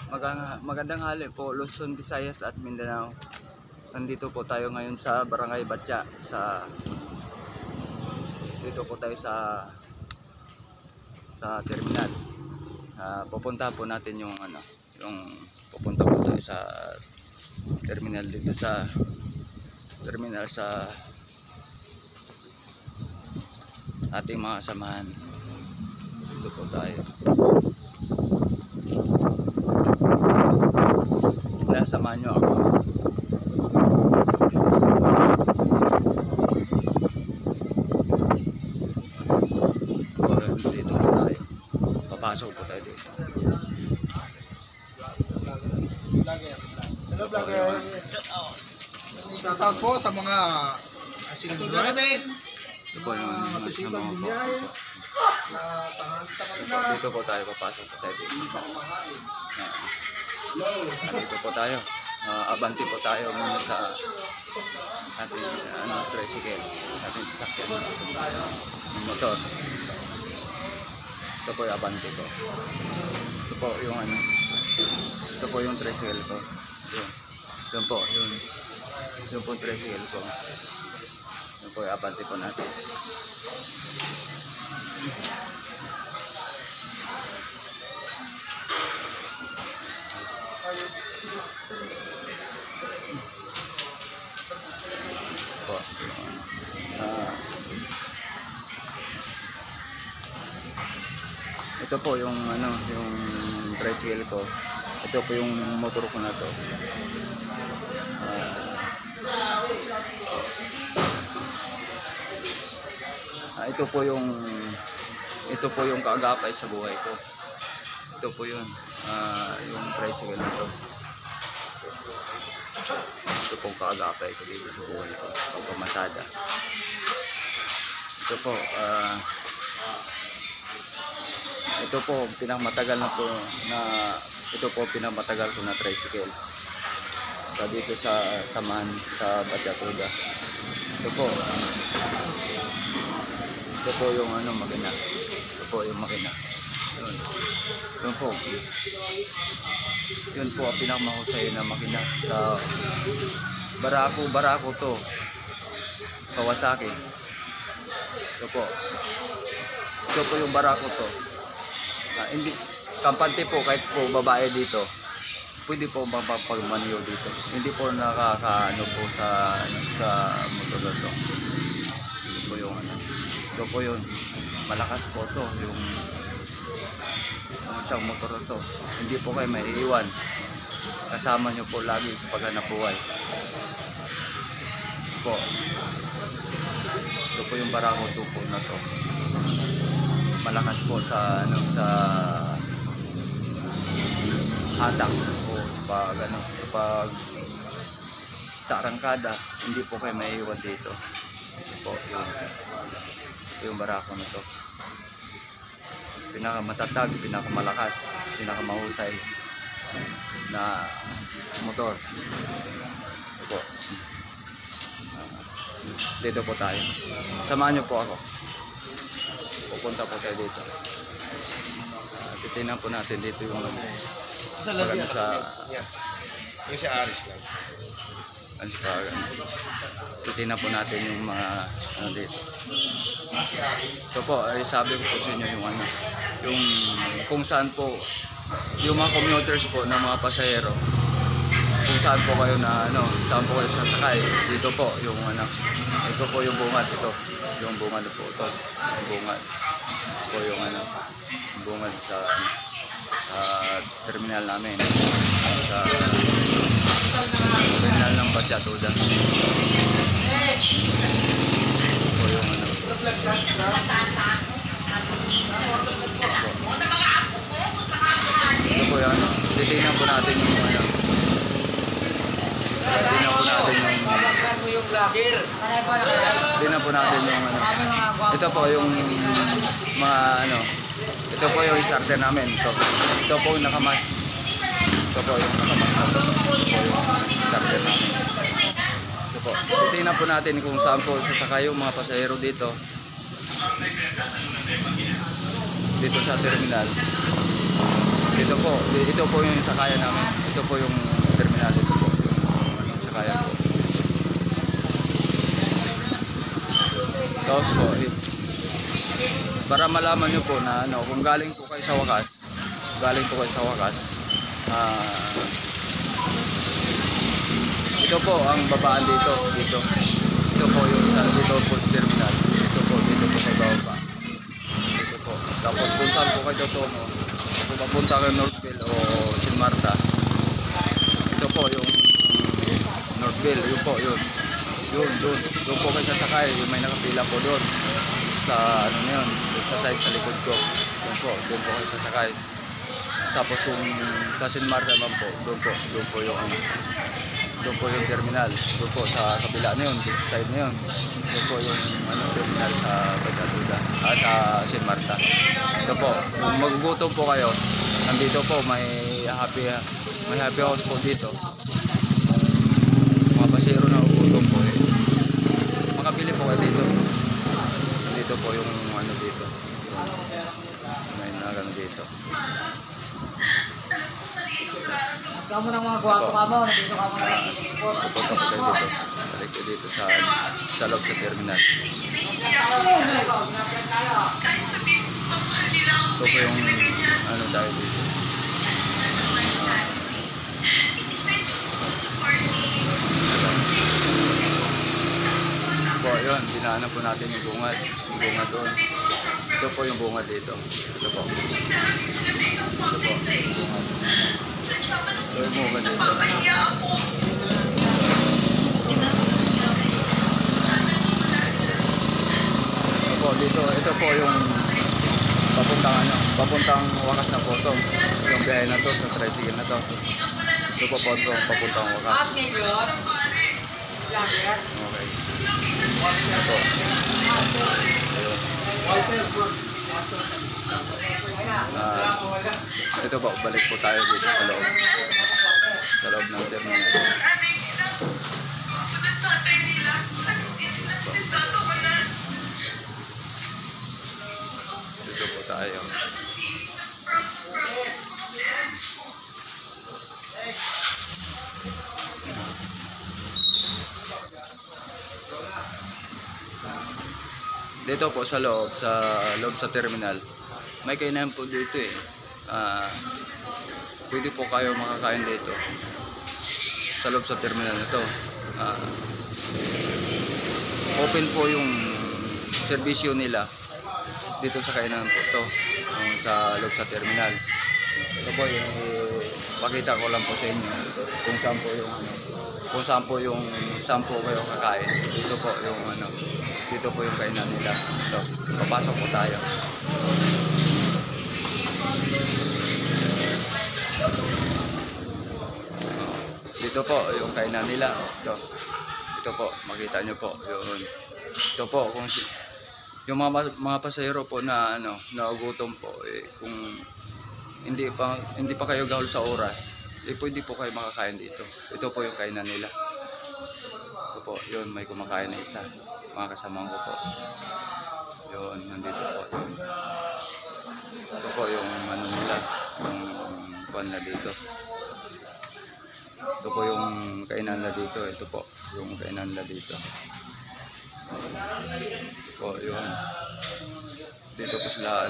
Magandang hali po, Luzon, Visayas at Mindanao. Nandito po tayo ngayon sa Barangay Batya. Dito po tayo sa terminal. Pupunta po natin pupunta po tayo sa terminal dito sa ating mga samahan. Dito po tayo. Samahan nyo ako. Dito po tayo. Papasok po tayo dito. Hello vlogger. Shoutout po sa mga sinunod. Ito po yung masisipag bumiyahe. Dito po tayo. Papasok po tayo dito. Dito po tayo. Abanti po tayo muna sa ating tricycle, ating sasakyan, yung motor. Ito po yung abanti ko. Ito po yung tricycle ko. Yun po yung tricycle ko. Yun po yung abanti po natin. Ito po yung tricycle ko. Ito po yung motor ko na to. Ito po yung kaagapay sa buhay ko. Ito po yung tricycle na to. Ito po yung kaagapay ko dito sa buhay ko. Pagpamasada. Ito po pinakamatagal ko na tricycle. Dito sa Saman, sa Batya. Ito po yung makina. Ito po yung makina. Yun po ang pinakamahusay na makina sa Barako to. Kawasaki. Ito po yung Barako to. Hindi kampante po, kahit po babae dito pwede po mapagmaniyo dito, hindi po nakakaano po sa motor to. Ito po yung malakas po to, yung isang motor to, hindi po kayo maiiwan, kasama nyo po lagi sa paghanap buhay. Ito po yung Barako 2 po na to. Malakas po sa hatak o sa arangkada, hindi po kayo maiiwan dito. Po yung Barako na to. Pinakamatatag, pinakamalakas, pinakamahusay na motor. Dito po tayo. Samahan nyo po ako. Pupunta po tayo dito. Titignan po natin dito yung Aris lang. Titignan po natin yung mga dito. So po, sabi ko po sa inyo yung kung saan po yung mga commuters po ng mga pasahero, kung saan po kayo saan po kayo sasakay. Dito po yung ito po yung bungad, yung bungad po ito. Yung bungad po yung bungad sa terminal namin, sa terminal ng Batya. Ito po yung ito po yung titignan po natin yung ito po yung ito po yung starter namin. Ito po yung nakamas. Ito po yung starter namin. Ito po. Titignan po natin kung saan po sasakay yung mga pasahero dito. Dito sa terminal. ito po yung sakayan namin. Ito po yung terminal. Ito po yung sakayan po. Tapos po, para malaman nyo po na ano, kung galing po kayo sa wakas, ito po ang babaan dito. Ito po yung dito po sa terminal. Dito po sa baba. Dito po. Tapos kung saan po kayo tono, kung papunta kayo Northville o Sin Marta, ito po yung Northville, yun po, yun po kayo sasakay, yung may nakapila po doon sa ano na yun, sa side sa likod ko, doon po kayo sasakay. Tapos kung sa Sin Marta naman po, doon po yung terminal, doon po sa kabila na yun, this side na yun, doon po yung terminal sa Pagkatuda, sa Sin Marta. Ito po, kung magugutom po kayo, nandito po may happy house po dito. Mga pasero na ugutom po makabili po kayo dito. Dito po yung dito. May nagano dito. Kamu ng mga guwapo ka mo, nandito ka mo na lang. Pupunta po kayo dito. Balik ko dito sa loob sa terminal. Ito po yung tayo dito. Po, yun, dinaanan po natin yung bungad doon. Ito po yung bungad dito. Ito po. Ito yung bungad dito. Ito po yung papuntang wakas na po ito. Yung biyahe na to sa tricycle na to. Ito po papuntang wakas. Okay. Ito. Ito po, balik po tayo dito sa loob. Sa loob ng terminal. Dito po tayo. Dito po sa loob sa terminal. May kainan po dito eh. Pwede po kayo makakain dito. Sa loob sa terminal nito. Open po yung serbisyo nila dito sa kainan po to. Sa loob sa terminal. Ito po yung pakita ko lang po sa inyo kung saan po kayo kakain. Dito po yung kainan nila. Ito, papasok po tayo. Dito po yung kainan nila. Ito po, makita nyo po. Ito po, kung yung mga pasahero po na naugutom po, kung hindi pa kayo gahol sa oras, pwede po kayo makakain dito. Ito po yung kainan nila. Ito po, yun, may kumakain na isa. Mga kasamahan ko po. Yun, nandito po. Yun. Ito po yung nila, yung kuwan na dito. Ito po yung kainan na dito. Ito po, yung kainan na dito. Ito po, yun. Dito po sila,